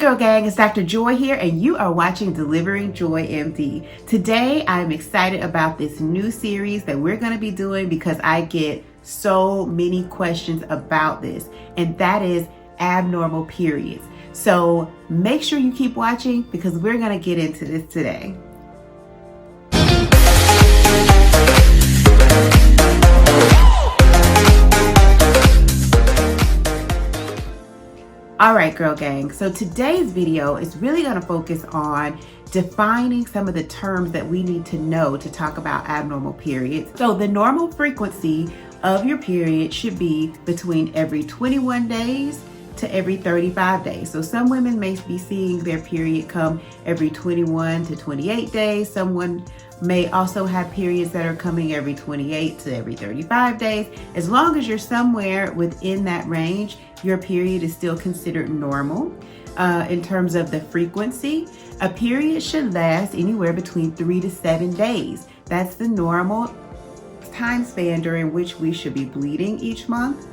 girl gang, it's Dr. Joy here and you are watching Delivering Joy MD. Today I'm excited about this new series that we're going to be doing because I get so many questions about this, and that is abnormal periods. So make sure you keep watching because we're going to get into this today. All right, girl gang. So today's video is really going to focus on defining some of the terms that we need to know to talk about abnormal periods. So the normal frequency of your period should be between every 21 days to every 35 days. So some women may be seeing their period come every 21 to 28 days. Someone may also have periods that are coming every 28 to every 35 days. As long as you're somewhere within that range, your period is still considered normal. In terms of the frequency, a period should last anywhere between 3 to 7 days. That's the normal time span during which we should be bleeding each month.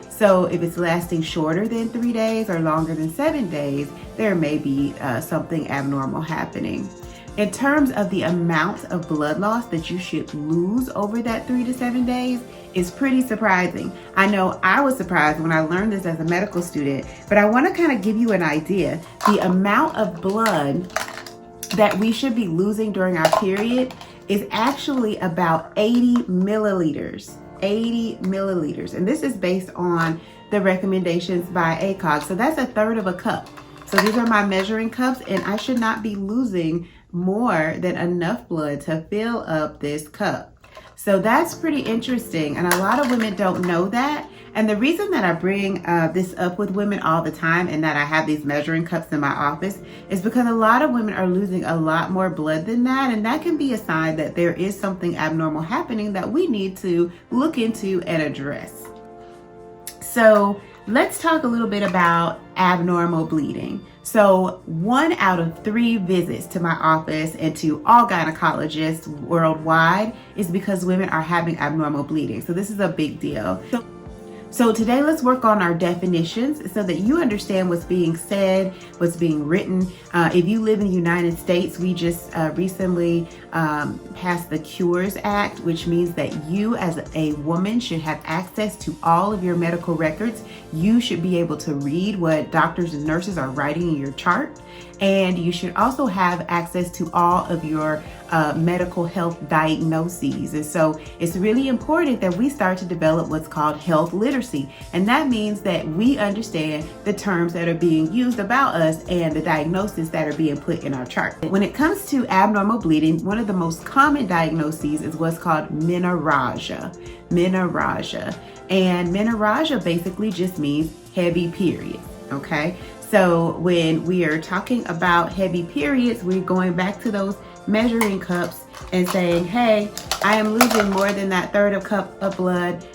So if it's lasting shorter than 3 days or longer than 7 days, there may be something abnormal happening. In terms of the amount of blood loss that you should lose over that 3 to 7 days, is pretty surprising. I know I was surprised when I learned this as a medical student, but I want to kind of give you an idea. The amount of blood that we should be losing during our period is actually about 80 milliliters. 80 milliliters. And this is based on the recommendations by ACOG. So that's a third of a cup. So these are my measuring cups, and I should not be losing more than enough blood to fill up this cup. So that's pretty interesting, and a lot of women don't know that. And the reason that I bring this up with women all the time and that I have these measuring cups in my office is because a lot of women are losing a lot more blood than that, and that can be a sign that there is something abnormal happening that we need to look into and address. So let's talk a little bit about abnormal bleeding. So 1 out of 3 visits to my office and to all gynecologists worldwide is because women are having abnormal bleeding. So this is a big deal. So today let's work on our definitions so that you understand what's being said, what's being written. If you live in the United States, we just recently passed the Cures Act, which means that you as a woman should have access to all of your medical records. You should be able to read what doctors and nurses are writing in your chart. And you should also have access to all of your medical health diagnoses. And so it's really important that we start to develop what's called health literacy. And that means that we understand the terms that are being used about us and the diagnoses that are being put in our chart. When it comes to abnormal bleeding, one of the most common diagnoses is what's called menorrhagia. Menorrhagia. And menorrhagia basically just means heavy periods, okay? So when we are talking about heavy periods, we're going back to those measuring cups and saying, hey, I am losing more than that third of cup of blood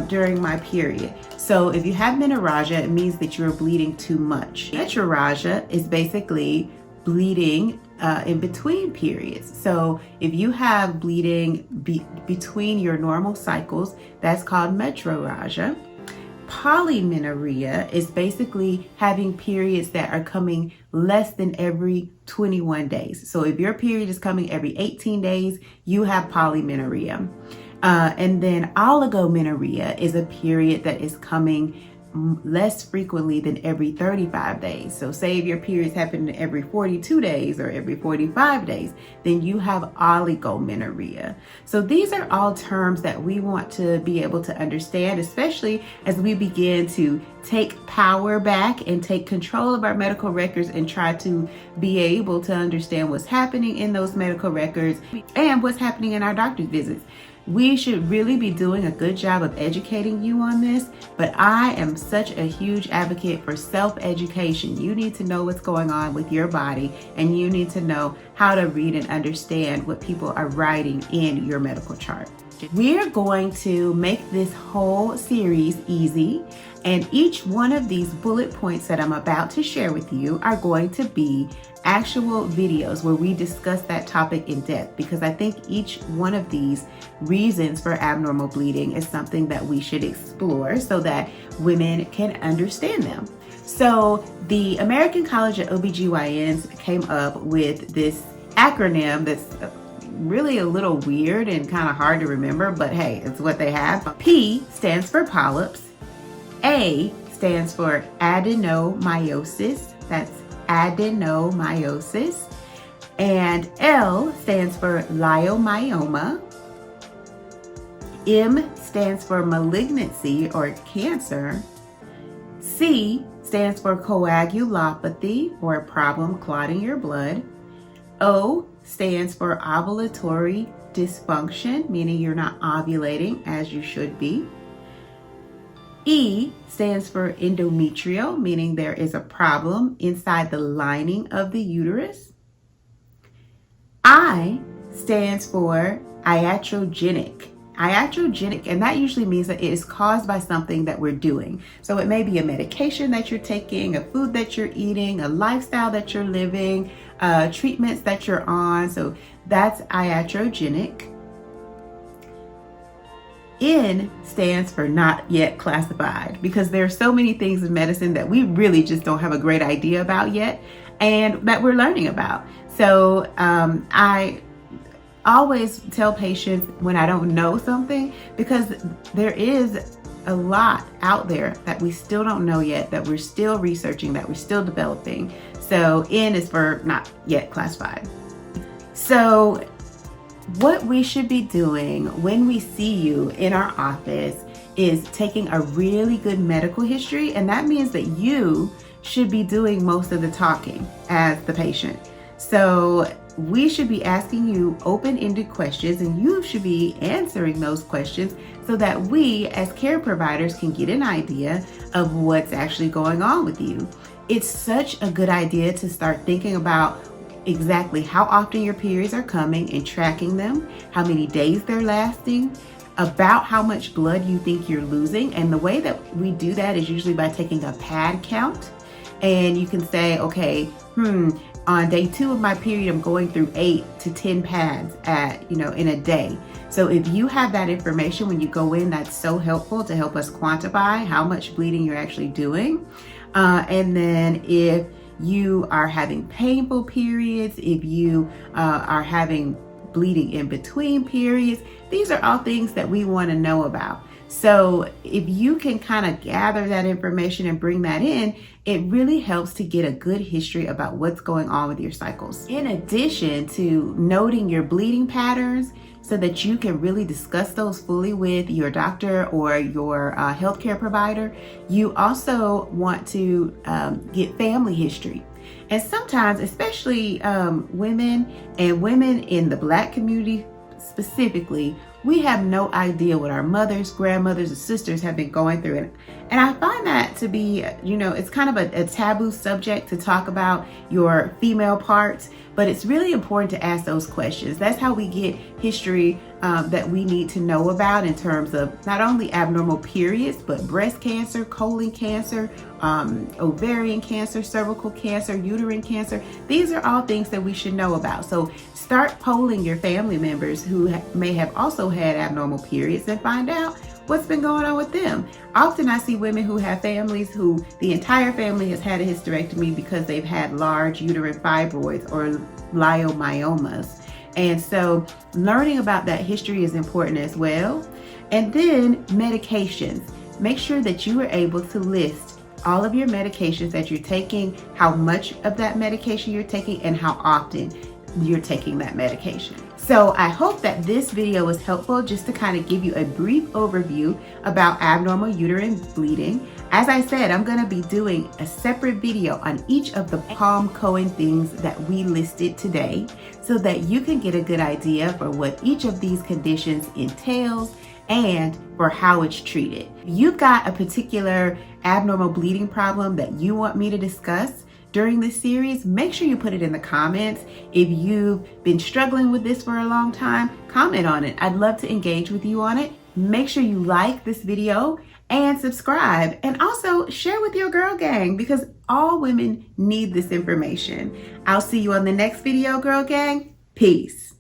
during my period. So if you have menorrhagia, it means that you're bleeding too much. Metrorrhagia is basically bleeding in between periods. So if you have bleeding between your normal cycles, that's called metrorrhagia. Polymenorrhea is basically having periods that are coming less than every 21 days. So if your period is coming every 18 days, you have polymenorrhea. And then oligomenorrhea is a period that is coming less frequently than every 35 days. So say if your periods happen every 42 days or every 45 days, then you have oligomenorrhea. So these are all terms that we want to be able to understand, especially as we begin to take power back and take control of our medical records and try to be able to understand what's happening in those medical records and what's happening in our doctor's visits. We should really be doing a good job of educating you on this, but I am such a huge advocate for self-education. You need to know what's going on with your body, and you need to know how to read and understand what people are writing in your medical chart. We're going to make this whole series easy, and each one of these bullet points that I'm about to share with you are going to be actual videos where we discuss that topic in depth, because I think each one of these reasons for abnormal bleeding is something that we should explore so that women can understand them. So the American College of OBGYNs came up with this acronym that's really a little weird and kind of hard to remember, but hey, it's what they have. P stands for polyps. A stands for adenomyosis. That's adenomyosis. And L stands for leiomyoma. M stands for malignancy or cancer. C stands for coagulopathy or problem clotting your blood. O stands for ovulatory dysfunction, meaning you're not ovulating as you should be. E stands for endometrial, meaning there is a problem inside the lining of the uterus. I stands for iatrogenic. Iatrogenic, and that usually means that it is caused by something that we're doing. So it may be a medication that you're taking, a food that you're eating, a lifestyle that you're living, treatments that you're on. So that's iatrogenic. N stands for not yet classified, because there are so many things in medicine that we really just don't have a great idea about yet and that we're learning about. So I always tell patients when I don't know something, because there is a lot out there that we still don't know yet, that we're still researching, that we're still developing. So N is for not yet classified. So what we should be doing when we see you in our office is taking a really good medical history, and that means that you should be doing most of the talking as the patient. So we should be asking you open-ended questions, and you should be answering those questions so that we as care providers can get an idea of what's actually going on with you. It's such a good idea to start thinking about exactly how often your periods are coming and tracking them, how many days they're lasting, about how much blood you think you're losing. And the way that we do that is usually by taking a pad count. And you can say, okay, on day 2 of my period, I'm going through 8 to 10 pads in a day. So if you have that information when you go in, that's so helpful to help us quantify how much bleeding you're actually doing. And then if you are having painful periods, if you are having bleeding in between periods, these are all things that we want to know about. So if you can kind of gather that information and bring that in, it really helps to get a good history about what's going on with your cycles. In addition to noting your bleeding patterns so that you can really discuss those fully with your doctor or your healthcare provider, you also want to get family history. And sometimes, especially women in the Black community specifically, we have no idea what our mothers, grandmothers, and sisters have been going through. And I find that to be, it's kind of a taboo subject to talk about your female parts, but it's really important to ask those questions. That's how we get history that we need to know about in terms of not only abnormal periods, but breast cancer, colon cancer, ovarian cancer, cervical cancer, uterine cancer. These are all things that we should know about. So start polling your family members who may have also had abnormal periods and find out what's been going on with them. Often I see women who have families who the entire family has had a hysterectomy because they've had large uterine fibroids or leiomyomas. And so learning about that history is important as well. And then medications. Make sure that you are able to list all of your medications that you're taking, how much of that medication you're taking, and how often you're taking that medication. So I hope that this video was helpful just to kind of give you a brief overview about abnormal uterine bleeding. As I said, I'm going to be doing a separate video on each of the palm-Cohen things that we listed today so that you can get a good idea for what each of these conditions entails and for how it's treated. If you've got a particular abnormal bleeding problem that you want me to discuss during this series, make sure you put it in the comments. If you've been struggling with this for a long time, comment on it. I'd love to engage with you on it. Make sure you like this video and subscribe, and also share with your girl gang, because all women need this information. I'll see you on the next video, girl gang. Peace.